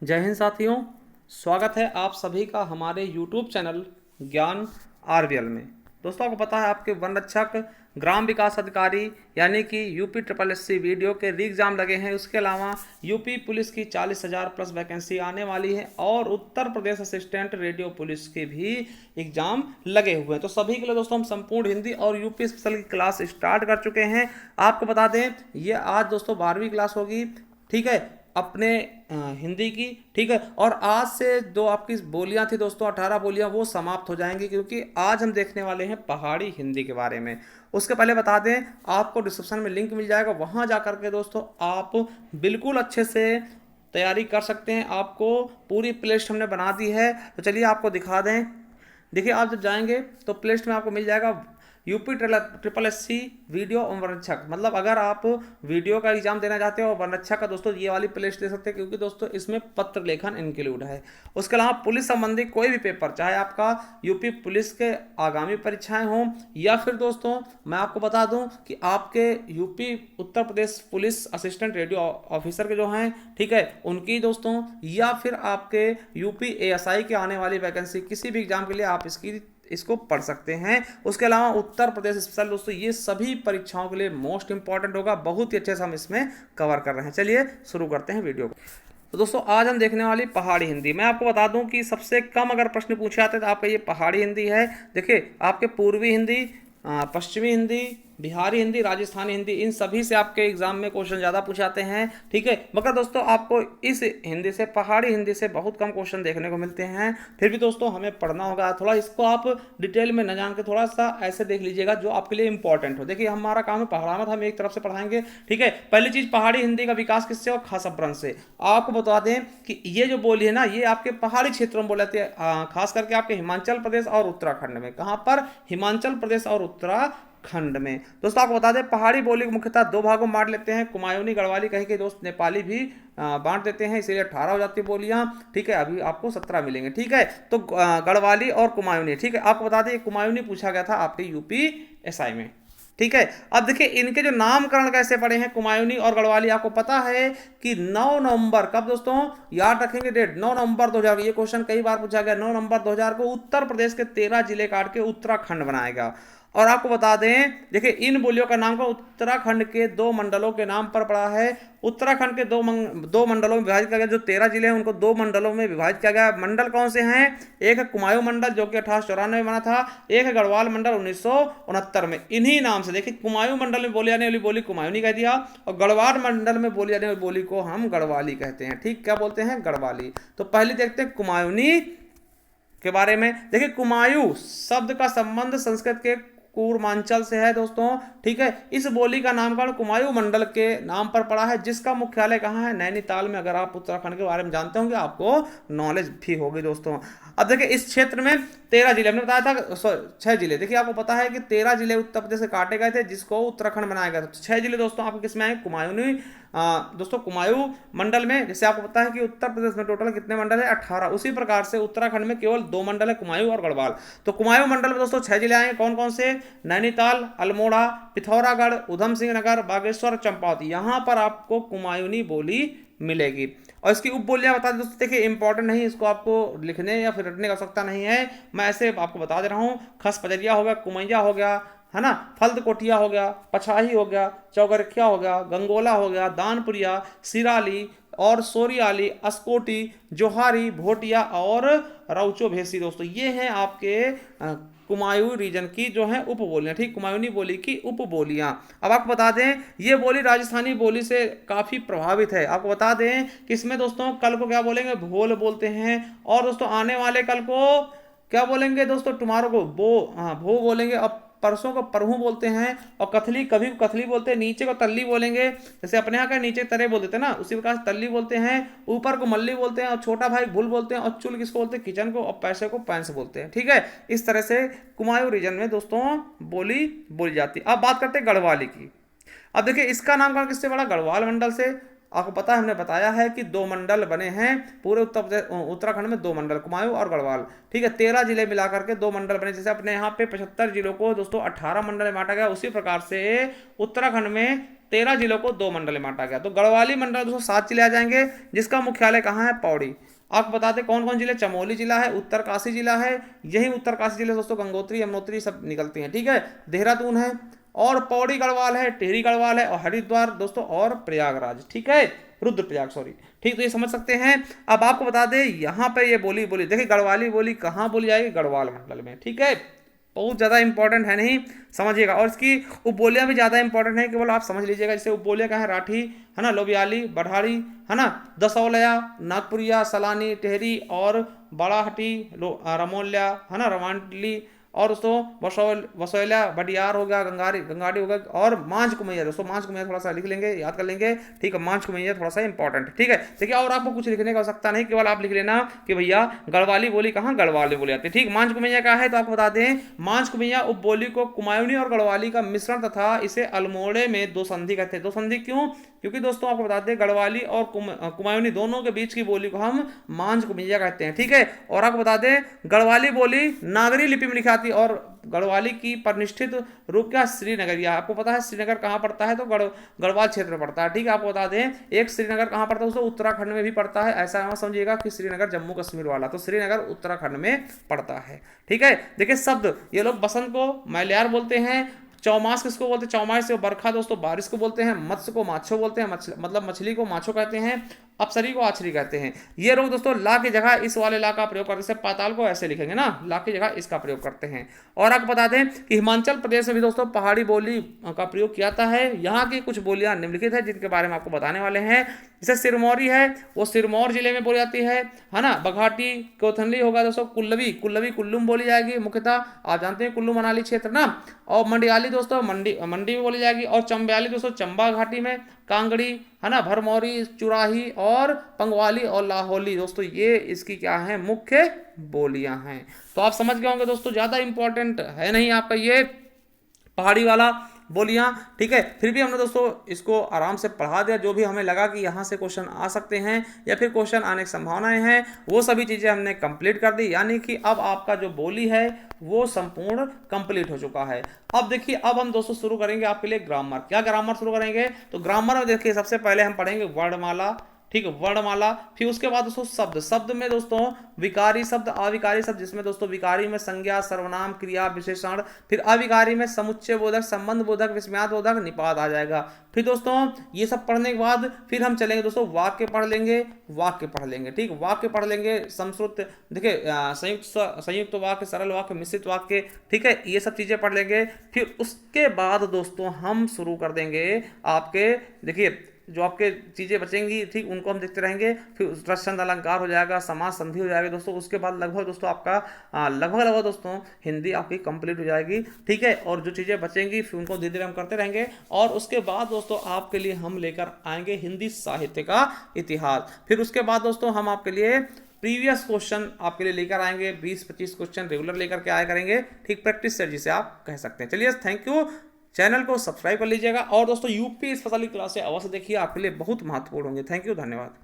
जय हिंद साथियों, स्वागत है आप सभी का हमारे YouTube चैनल ज्ञान आरबीएल में। दोस्तों, आपको पता है आपके वन रक्षक, ग्राम विकास अधिकारी यानी कि यूपी ट्रिपल एससी वीडियो के री एग्जाम लगे हैं। उसके अलावा यूपी पुलिस की 40,000 प्लस वैकेंसी आने वाली है और Uttar Pradesh assistant radio police के भी एग्जाम लगे हुए हैं। तो सभी के लिए दोस्तों हम संपूर्ण हिंदी और यूपी स्पेशल की क्लास स्टार्ट कर चुके हैं। आपको बता दें, ये आज दोस्तों 12वीं क्लास होगी, ठीक है, अपने हिंदी की, ठीक है। और आज से जो आपकी बोलियां थी दोस्तों, 18 बोलियां, वो समाप्त हो जाएंगी, क्योंकि आज हम देखने वाले हैं पहाड़ी हिंदी के बारे में। उसके पहले बता दें, आपको डिस्क्रिप्शन में लिंक मिल जाएगा, वहां जा करके दोस्तों आप बिल्कुल अच्छे से तैयारी कर सकते हैं। आपको पूरी प्लेलिस्ट हमने बना दी है, तो चलिए आपको दिखा दें। देखिए, आप जब जाएंगे तो प्लेलिस्ट में आपको मिल जाएगा यूपी ट्रिपल एससी वीडियो और वनरक्षक। मतलब अगर आप वीडियो का एग्जाम देना चाहते हो और वनरक्षक का दोस्तों ये वाली प्लेलिस्ट दे सकते हैं, क्योंकि दोस्तों इसमें पत्र लेखन इंक्लूड है। उसके अलावा पुलिस संबंधी कोई भी पेपर, चाहे आपका यूपी पुलिस के आगामी परीक्षाएं हों या फिर दोस्तों मैं आपको बता दूं कि आपके UP Uttar Pradesh police assistant radio officer के जो हैं, ठीक है, उनकी दोस्तों, या फिर आपके यूपी एएसआई के आने वाली वैकेंसी, किसी भी एग्जाम के लिए आप इसको पढ़ सकते हैं। उसके अलावा उत्तर प्रदेश स्पेशल दोस्तों, ये सभी परीक्षाओं के लिए मोस्ट इंपॉर्टेंट होगा। बहुत ही अच्छे से हम इसमें कवर कर रहे हैं। चलिए शुरू करते हैं वीडियो को। तो दोस्तों आज हम देखने वाली पहाड़ी हिंदी। मैं आपको बता दूं कि सबसे कम अगर प्रश्न पूछे जाते हैं तो आपका ये पहाड़ी हिंदी है। देखिए, आपके पूर्वी हिंदी, पश्चिमी हिंदी, बिहारी हिंदी, राजस्थानी हिंदी, इन सभी से आपके एग्जाम में क्वेश्चन ज़्यादा पूछाते हैं, ठीक है। मगर दोस्तों आपको इस हिंदी से, पहाड़ी हिंदी से बहुत कम क्वेश्चन देखने को मिलते हैं। फिर भी दोस्तों हमें पढ़ना होगा थोड़ा, इसको आप डिटेल में न जान के थोड़ा सा ऐसे देख लीजिएगा जो आपके लिए इंपॉर्टेंट हो। देखिए, हमारा काम है पढ़ाना, हम एक तरफ से पढ़ाएंगे, ठीक है। पहली चीज़, पहाड़ी हिंदी का विकास किससे और खास अपभ्रंश से। आपको बता दें कि ये जो बोली है ना, ये आपके पहाड़ी क्षेत्रों में बोले थे, खास करके आपके हिमाचल प्रदेश और उत्तराखंड में। कहाँ पर? हिमाचल प्रदेश और उत्तराखंड में। दोस्तों आपको बता दें, पहाड़ी बोली को मुख्यतः दो भागों में बांट लेते हैं, कुमायूनी, गढ़वाली, कहीं के दोस्त नेपाली भी बांट देते हैं, इसीलिए 18 हो जाती है बोलियां, ठीक है। अभी आपको 17 मिलेंगे, ठीक है। तो गढ़वाली और कुमायूनी, ठीक है। आपको बता दें कुमायूनी पूछा गया था आपके यूपी एसआई में, ठीक है। अब देखिए इनके जो नामकरण कैसे पड़े हैं, कुमायूनी और गढ़वाली। आपको पता है कि 9 नवंबर, कब दोस्तों याद रखेंगे डेट, 9 नवंबर 2000, ये क्वेश्चन कई बार पूछा गया, 9 नवंबर 2000 को उत्तर प्रदेश के 13 जिले काट के उत्तराखंड बनाया गया। और आपको बता दें, देखिए इन बोलियों का नाम का उत्तराखंड के 2 मंडलों के नाम पर पड़ा है। उत्तराखंड के दो मंडलों में विभाजित किया गया। जो 13 जिले हैं उनको 2 मंडलों में विभाजित किया गया। मंडल कौन से हैं? एक है कुमायूं मंडल, जो कि 1894 में बना था। एक है गढ़वाल मंडल, 1969 में। इन्हीं नाम से, देखिए कुमायूं मंडल में बोली जाने वाली बोली कुमायूनी कह दिया, और गढ़वाल मंडल में बोली जाने वाली बोली को हम गढ़वाली कहते हैं, ठीक। क्या बोलते हैं? गढ़वाली। तो पहले देखते हैं कुमायूनी के बारे में। देखिए, कुमायूं शब्द का संबंध संस्कृत के कूर्मांचल से है दोस्तों, ठीक है। इस बोली का नामकरण कुमायूं मंडल के नाम पर पड़ा है, जिसका मुख्यालय कहाँ है? नैनीताल में। अगर आप उत्तराखंड के बारे में जानते होंगे आपको नॉलेज भी होगी दोस्तों। अब देखिए इस क्षेत्र में 13 जिले, हमने बताया था 6 जिले। देखिए आपको पता है कि 13 जिले उत्तर प्रदेश से काटे गए थे, जिसको उत्तराखंड बनाया गया था। 6 जिले दोस्तों आपके किसमें आए? कुमायूनी, दोस्तों कुमायूं मंडल में। जैसे आपको पता है कि उत्तर प्रदेश में टोटल कितने मंडल है? 18। उसी प्रकार से उत्तराखंड में केवल 2 मंडल है, कुमायूं और गढ़वाल। तो कुमायूं मंडल में दोस्तों 6 जिले आएंगे। कौन कौन से? नैनीताल, अल्मोड़ा, पिथौरागढ़, उधम सिंह नगर, बागेश्वर, चंपावती। यहां पर आपको कुमायूनी बोली मिलेगी। और इसकी उप बोलियां बता दें दोस्तों, देखिए इंपॉर्टेंट नहीं, इसको आपको लिखने या फिर रटने की आवश्यकता नहीं है, मैं ऐसे आपको बता दे रहा हूं। खस पजरिया हो गया, कुमैया हो गया, है ना, फल्द कोठिया हो गया, पछाही हो गया, चौगरखिया हो गया, गंगोला हो गया, दानपुरिया, सिराली और सोरियाली, अस्कोटी, जोहारी, भोटिया और रौचो भेसी। दोस्तों ये हैं आपके कुमायूं रीजन की जो है उप बोलियां, ठीक। कुमायूनी बोली की उप बोलियां। अब आपको बता दें, ये बोली राजस्थानी बोली से काफ़ी प्रभावित है। आपको बता दें कि इसमें दोस्तों कल को क्या बोलेंगे? भोल बोलते हैं। और दोस्तों आने वाले कल को क्या बोलेंगे दोस्तों? टुमारो को भो बोलेंगे। अब परसों को परहू बोलते हैं। और कथली, कभी कथली बोलते हैं। नीचे को तल्ली बोलेंगे, जैसे अपने यहाँ का नीचे तरे बोल देते हैं ना, उसी प्रकार तल्ली बोलते हैं। ऊपर को मल्ली बोलते हैं, और छोटा भाई भूल बोलते हैं, और चुल किसको बोलते हैं? किचन को। और पैसे को पैंस बोलते हैं, ठीक है। इस तरह से कुमायूं रीजन में दोस्तों बोली जाती है। अब बात करते हैं गढ़वाली की। अब देखिए इसका नामकरण किससे पड़ा? गढ़वाल मंडल से। आपको पता है हमने बताया है कि 2 मंडल बने हैं पूरे उत्तराखंड में, 2 मंडल कुमाऊं और गढ़वाल, ठीक है। 13 जिले मिलाकर के 2 मंडल बने। जैसे अपने यहाँ पे 75 जिलों को दोस्तों 18 मंडल में बांटा गया, उसी प्रकार से उत्तराखंड में 13 जिलों को 2 मंडल में बांटा गया। तो गढ़वाली मंडल दोस्तों 7 जिले आ जाएंगे, जिसका मुख्यालय कहाँ है, पौड़ी। आपको बताते कौन कौन जिले, चमोली जिला है, उत्तरकाशी जिला है, यही उत्तरकाशी जिले दोस्तों गंगोत्री यमुनोत्री सब निकलती हैं, ठीक है। देहरादून है और पौड़ी गढ़वाल है, टिहरी गढ़वाल है और हरिद्वार दोस्तों और प्रयागराज, ठीक है, रुद्रप्रयाग सॉरी, ठीक। तो ये समझ सकते हैं। अब आपको बता दें यहाँ पे ये बोली देखिए गढ़वाली बोली कहाँ बोली जाएगी, गढ़वाल मंडल में, ठीक है। बहुत ज़्यादा इंपॉर्टेंट है, नहीं समझिएगा। और इसकी उपबोलियाँ भी ज़्यादा इंपॉर्टेंट है, केवल आप समझ लीजिएगा। जैसे उपबोलियाँ क्या है, राठी है ना, लोबियाली, बढ़ाड़ी है ना, दसौलया, नागपुरिया, सलानी, टेहरी और बड़ाहटी, रमोल्या है ना, रवांडली और दोस्तों वसोयला, बडियार हो गया, गंगाड़ी हो गया और मांझ कुमैया। दोस्तों मांझ कुमैया थोड़ा सा लिख लेंगे, याद कर लेंगे, ठीक है। मांझ कुमैया थोड़ा सा इंपॉर्टेंट, ठीक है। देखिए और आपको कुछ लिखने की आवश्यकता नहीं, केवल आप लिख लेना कि भैया गढ़वाली बोली कहाँ, गढ़वाली बोली आती है, ठीक। मांझ कुमैया क्या है तो आपको बता दें, मांझ कुमैया उपबोली को कुमायूनी और गढ़वाली का मिश्रण तथा इसे अल्मोड़े में 2 संधि कहते हैं। 2 संधि क्यों, क्योंकि दोस्तों आपको बता दें गढ़वाली और कुमायूनी दोनों के बीच की बोली को हम मांझ कुमैया कहते हैं, ठीक है। और आपको बता दें गढ़वाली बोली नागरी लिपि में लिखी आती है और गढ़वाली की प्रतिष्ठित रूप क्या, श्रीनगर। यह आपको पता है श्रीनगर कहाँ पड़ता है, तो गढ़वाल क्षेत्र में पड़ता है, ठीक है। आपको बता दें एक श्रीनगर कहाँ पड़ता है दोस्तों, उत्तराखंड में भी पड़ता है। ऐसा मत समझिएगा कि श्रीनगर जम्मू कश्मीर वाला, तो श्रीनगर उत्तराखंड में पड़ता है, ठीक है। देखिए शब्द, ये लोग बसंत को मैल्यार बोलते हैं, चौमास किसको बोलते हैं, चौमास से बरखा दोस्तों बारिश को बोलते हैं, मत्स्य को माछो बोलते हैं, मतलब मछली को माछो कहते हैं, अपसरी को आछरी कहते हैं। ये लोग दोस्तों ला की जगह इस वाले ला का प्रयोग करते हैं, पाताल को ऐसे लिखेंगे ना, ला की जगह इसका प्रयोग करते हैं। और आपको बता दें कि हिमाचल प्रदेश में भी दोस्तों पहाड़ी बोली का प्रयोग किया जाता है। यहाँ की कुछ बोलियां निम्नलिखित है जिनके बारे में आपको बताने वाले हैं। जैसे सिरमौरी है, वो सिरमौर जिले में बोली जाती है ना। बघाटी कोथनली होगा दोस्तों, कुल्लवी कुल्लुम बोली जाएगी मुख्यतः, आप जानते हैं कुल्लू मनाली क्षेत्र ना। और मंडियाली दोस्तों मंडी में बोली जाएगी। और चंबयाली दोस्तों चंबा घाटी में, कांगड़ी है ना, भरमौरी, चुराही और पंगवाली और लाहौली दोस्तों ये इसकी क्या है, मुख्य बोलियां हैं। तो आप समझ गए होंगे दोस्तों, ज़्यादा इंपॉर्टेंट है नहीं आपका ये पहाड़ी वाला बोलियां, ठीक है। फिर भी हमने दोस्तों इसको आराम से पढ़ा दिया, जो भी हमें लगा कि यहाँ से क्वेश्चन आ सकते हैं या फिर क्वेश्चन आने की संभावनाएं हैं, वो सभी चीज़ें हमने कंप्लीट कर दी। यानी कि अब आपका जो बोली है वो संपूर्ण कंप्लीट हो चुका है। अब देखिए अब हम दोस्तों शुरू करेंगे आपके लिए ग्रामर। क्या ग्रामर शुरू करेंगे, तो ग्रामर में देखिए सबसे पहले हम पढ़ेंगे वर्णमाला, ठीक है, वर्णमाला। फिर उसके बाद दोस्तों शब्द में दोस्तों विकारी शब्द, अविकारी शब्द, जिसमें दोस्तों विकारी में संज्ञा, सर्वनाम, क्रिया, विशेषण, फिर अविकारी में समुच्चय बोधक, संबंध बोधक, विस्मयात बोधक, निपात आ जाएगा। फिर दोस्तों ये सब पढ़ने के बाद फिर हम चलेंगे दोस्तों वाक्य पढ़ लेंगे, ठीक, वाक्य पढ़ लेंगे, संस्कृत देखिए संयुक्त वाक्य, सरल वाक्य, मिश्रित वाक्य, ठीक है, ये सब चीजें पढ़ लेंगे। फिर उसके बाद दोस्तों हम शुरू कर देंगे आपके, देखिए जो आपके चीज़ें बचेंगी, ठीक, उनको हम देखते रहेंगे। फिर रसछंद अलंकार हो जाएगा, समाज संधि हो जाएगा दोस्तों। उसके बाद लगभग दोस्तों आपका लगभग दोस्तों हिंदी आपकी कंप्लीट हो जाएगी, ठीक है। और जो चीज़ें बचेंगी फिर उनको धीरे धीरे हम करते रहेंगे। और उसके बाद दोस्तों आपके लिए हम लेकर आएंगे हिंदी साहित्य का इतिहास। फिर उसके बाद दोस्तों हम आपके लिए प्रीवियस क्वेश्चन आपके लिए लेकर आएंगे, 20-25 क्वेश्चन रेगुलर लेकर के आया करेंगे, ठीक, प्रैक्टिस सर जिसे आप कह सकते हैं। चलिए थैंक यू, चैनल को सब्सक्राइब कर लीजिएगा और दोस्तों यूपी स्पेशल क्लासें अवश्य देखिए, आपके लिए बहुत महत्वपूर्ण होंगे। थैंक यू, धन्यवाद।